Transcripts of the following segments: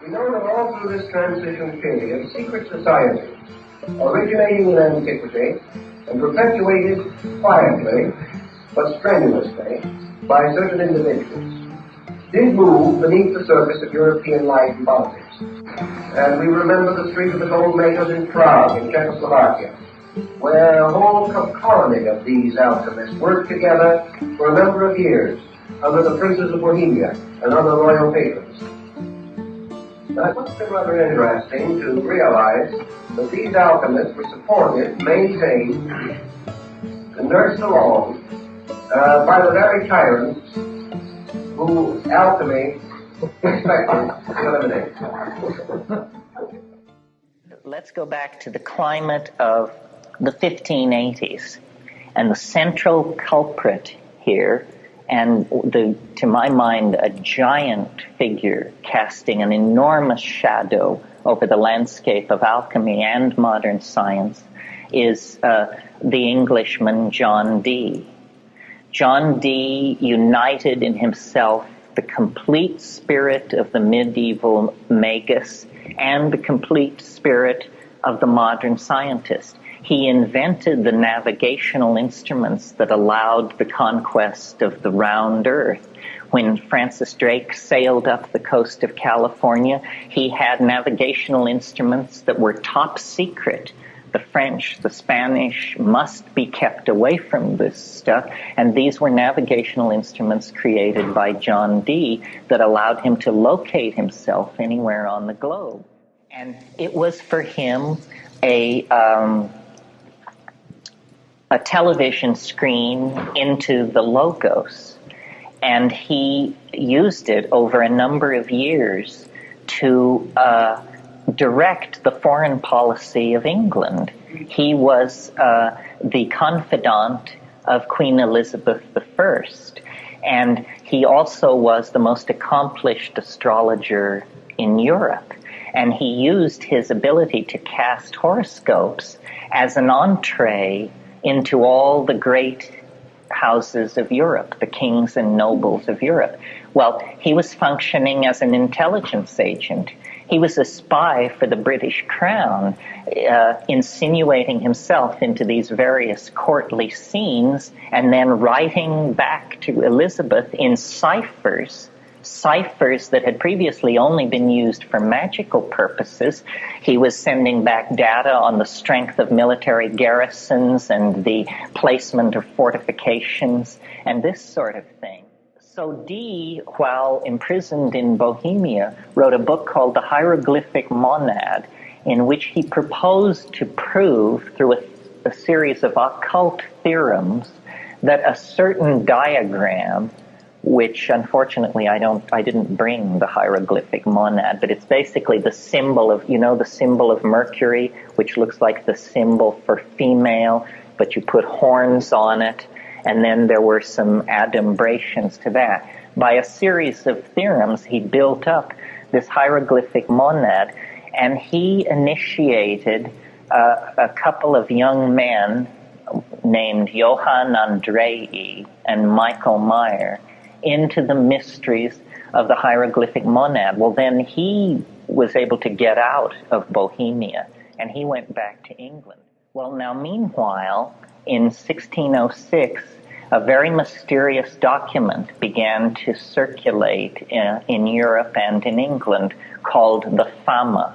We know that all through this transition period, secret societies, originating in antiquity and perpetuated quietly but strenuously by certain individuals, did move beneath the surface of European life and politics. And we remember the Street of the Gold Makers in Prague, in Czechoslovakia, where a whole colony of these alchemists worked together for a number of years under the princes of Bohemia and other royal patrons. Now, it must have been rather interesting to realize that these alchemists were supported, maintained, and nursed along by the very tyrants who alchemy expected to eliminate. Let's go back to the climate of the 1580s, and the central culprit here, and to my mind, a giant figure casting an enormous shadow over the landscape of alchemy and modern science, is the Englishman John Dee. John Dee united in himself the complete spirit of the medieval magus and the complete spirit of the modern scientist. He invented the navigational instruments that allowed the conquest of the round earth. When Francis Drake sailed up the coast of California, he had navigational instruments that were top secret. The French, the Spanish must be kept away from this stuff, and these were navigational instruments created by John Dee that allowed him to locate himself anywhere on the globe. And it was for him a television screen into the Logos, and he used it over a number of years to direct the foreign policy of England. He was the confidant of Queen Elizabeth I, and he also was the most accomplished astrologer in Europe. And he used his ability to cast horoscopes as an entree into all the great houses of Europe, the kings and nobles of Europe. Well, he was functioning as an intelligence agent. He was a spy for the British Crown, insinuating himself into these various courtly scenes and then writing back to Elizabeth in ciphers that had previously only been used for magical purposes. He was sending back data on the strength of military garrisons and the placement of fortifications and this sort of thing. So Dee, while imprisoned in Bohemia, wrote a book called The Hieroglyphic Monad, in which he proposed to prove through a series of occult theorems that a certain diagram, which unfortunately I didn't bring the hieroglyphic monad, but it's basically the symbol of, the symbol of Mercury, which looks like the symbol for female, but you put horns on it, and then there were some adumbrations to that. By a series of theorems, he built up this hieroglyphic monad, and he initiated a couple of young men named Johann Andrei and Michael Meyer into the mysteries of the hieroglyphic monad. Well, then he was able to get out of Bohemia, and he went back to England. Well, now, meanwhile, in 1606, a very mysterious document began to circulate in Europe and in England called the Fama.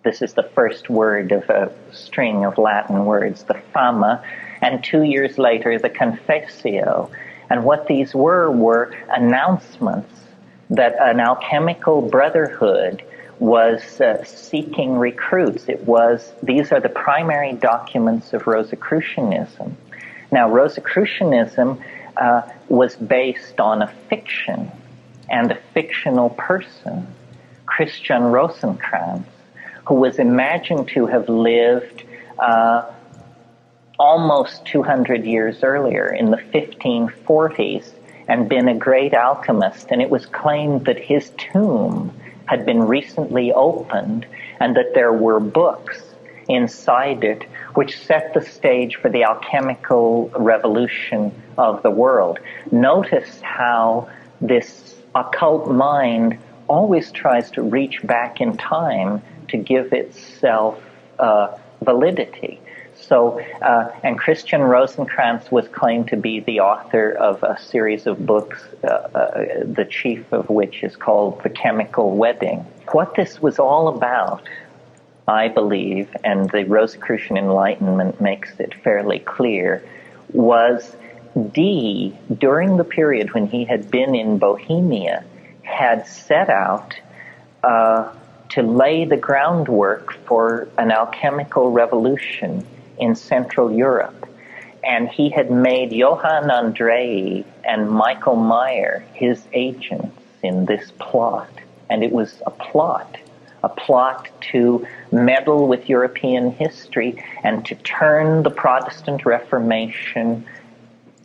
This is the first word of a string of Latin words, the Fama, and 2 years later, the Confessio. And what these were announcements that an alchemical brotherhood was seeking recruits. These are the primary documents of Rosicrucianism. Now, Rosicrucianism was based on a fiction and a fictional person, Christian Rosenkranz, who was imagined to have lived almost 200 years earlier in the 1540s and been a great alchemist. And it was claimed that his tomb had been recently opened and that there were books inside it which set the stage for the alchemical revolution of the world. Notice how this occult mind always tries to reach back in time to give itself validity. So, and Christian Rosenkranz was claimed to be the author of a series of books, the chief of which is called The Chemical Wedding. What this was all about, I believe, and the Rosicrucian Enlightenment makes it fairly clear, was Dee, during the period when he had been in Bohemia, had set out to lay the groundwork for an alchemical revolution in Central Europe. And he had made Johann Andrei and Michael Meyer his agents in this plot. And it was a plot to meddle with European history and to turn the Protestant Reformation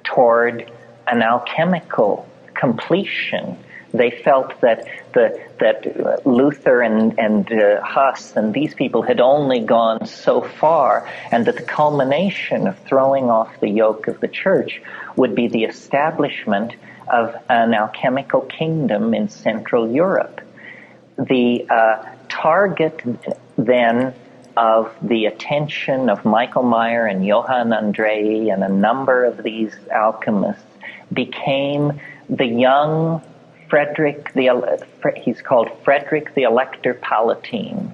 toward an alchemical completion. They felt that Luther and Huss and these people had only gone so far, and that the culmination of throwing off the yoke of the church would be the establishment of an alchemical kingdom in Central Europe. The target then of the attention of Michael Meyer and Johann Andrei and a number of these alchemists became the young he's called Frederick the Elector Palatine.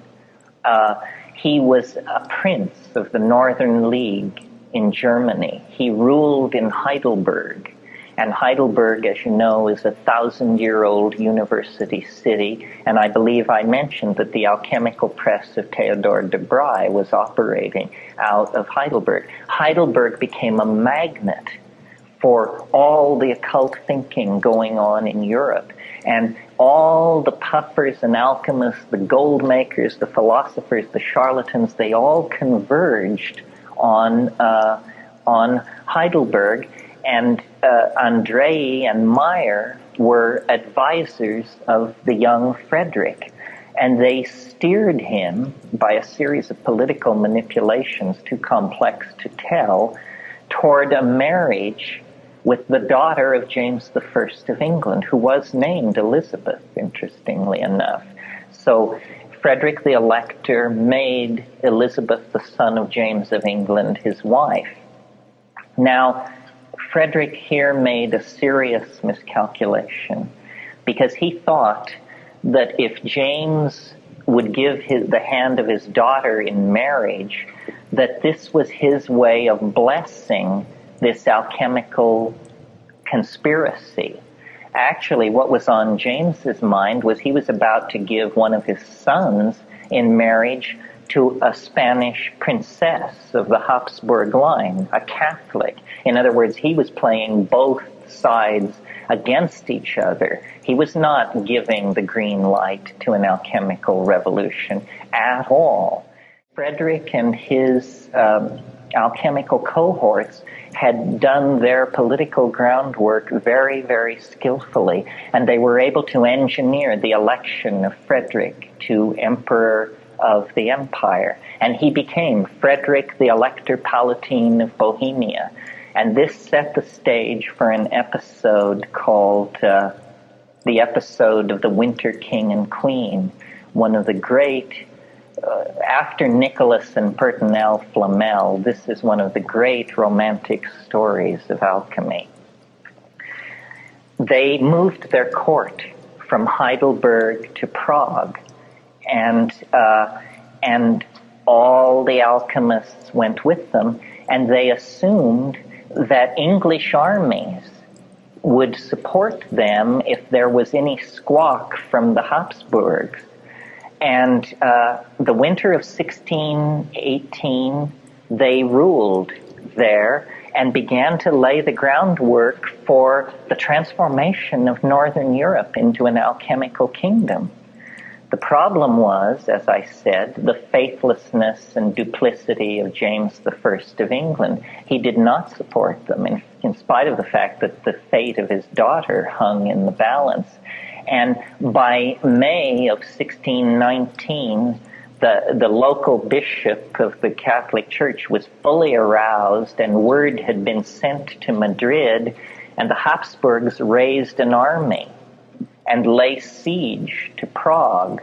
He was a prince of the Northern League in Germany. He ruled in Heidelberg. And Heidelberg, as you know, is a 1,000-year-old university city. And I believe I mentioned that the alchemical press of Theodor de Bry was operating out of Heidelberg. Heidelberg became a magnet for all the occult thinking going on in Europe. And all the puffers and alchemists, the gold makers, the philosophers, the charlatans, they all converged on Heidelberg. And Andrei and Meyer were advisors of the young Frederick. And they steered him by a series of political manipulations, too complex to tell, toward a marriage with the daughter of James I of England, who was named Elizabeth, interestingly enough. So Frederick the Elector made Elizabeth, the son of James of England, his wife. Now, Frederick here made a serious miscalculation, because he thought that if James would give the hand of his daughter in marriage, that this was his way of blessing this alchemical conspiracy. Actually, what was on James's mind was he was about to give one of his sons in marriage to a Spanish princess of the Habsburg line, a Catholic. In other words, he was playing both sides against each other. He was not giving the green light to an alchemical revolution at all. Frederick and his alchemical cohorts had done their political groundwork very, very skillfully, and they were able to engineer the election of Frederick to Emperor of the Empire. And he became Frederick the Elector Palatine of Bohemia. And this set the stage for an episode called the episode of the Winter King and Queen, one of the great after Nicholas and Pertinel Flamel, this is one of the great romantic stories of alchemy. They moved their court from Heidelberg to Prague, and all the alchemists went with them, and they assumed that English armies would support them if there was any squawk from the Habsburgs. And the winter of 1618, they ruled there and began to lay the groundwork for the transformation of Northern Europe into an alchemical kingdom. The problem was, as I said, the faithlessness and duplicity of James I of England. He did not support them, in spite of the fact that the fate of his daughter hung in the balance. And by May of 1619, the local bishop of the Catholic Church was fully aroused, and word had been sent to Madrid, and the Habsburgs raised an army. and lay siege to Prague.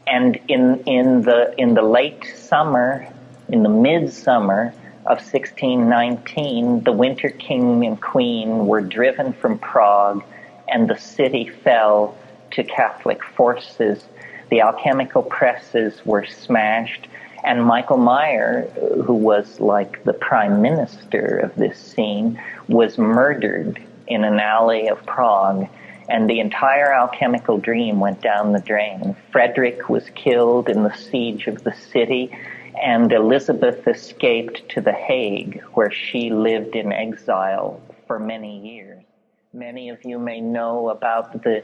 And in the late summer, in the midsummer of 1619, the Winter King and Queen were driven from Prague, and the city fell to Catholic forces. The alchemical presses were smashed, and Michael Meyer, who was like the prime minister of this scene, was murdered in an alley of Prague, and the entire alchemical dream went down the drain. Frederick was killed in the siege of the city, and Elizabeth escaped to The Hague, where she lived in exile for many years. Many of you may know about the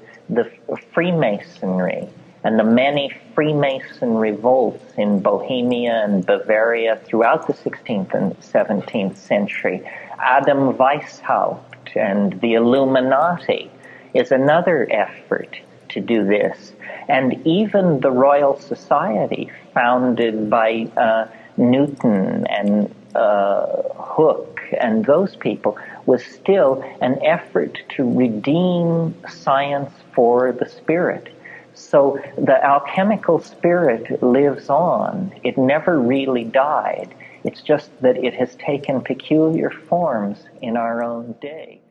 Freemasonry and the many Freemason revolts in Bohemia and Bavaria throughout the 16th and 17th century. Adam Weishaupt and the Illuminati is another effort to do this. And even the Royal Society, founded by Newton and Hooke and those people, was still an effort to redeem science for the spirit. So the alchemical spirit lives on. It never really died. It's just that it has taken peculiar forms in our own day.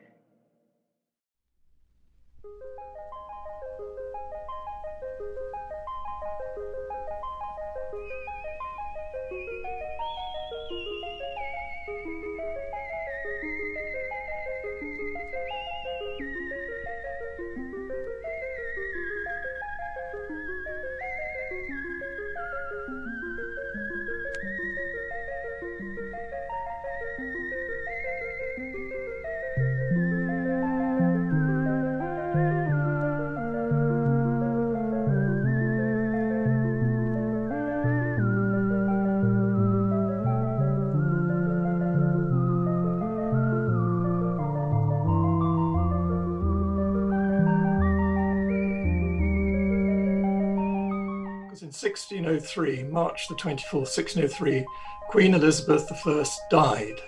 In 1603, March the 24th, 1603, Queen Elizabeth I died.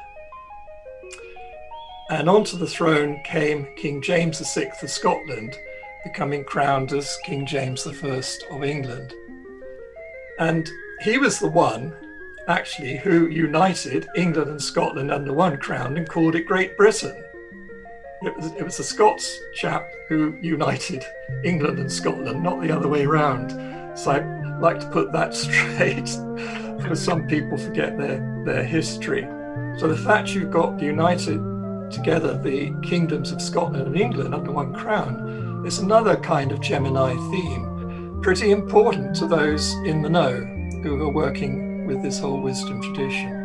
And onto the throne came King James VI of Scotland, becoming crowned as King James I of England. And he was the one, actually, who united England and Scotland under one crown and called it Great Britain. It was the Scots chap who united England and Scotland, not the other way around. So I like to put that straight, because some people forget their history. So the fact you've got united together the kingdoms of Scotland and England under one crown is another kind of Gemini theme, pretty important to those in the know who are working with this whole wisdom tradition.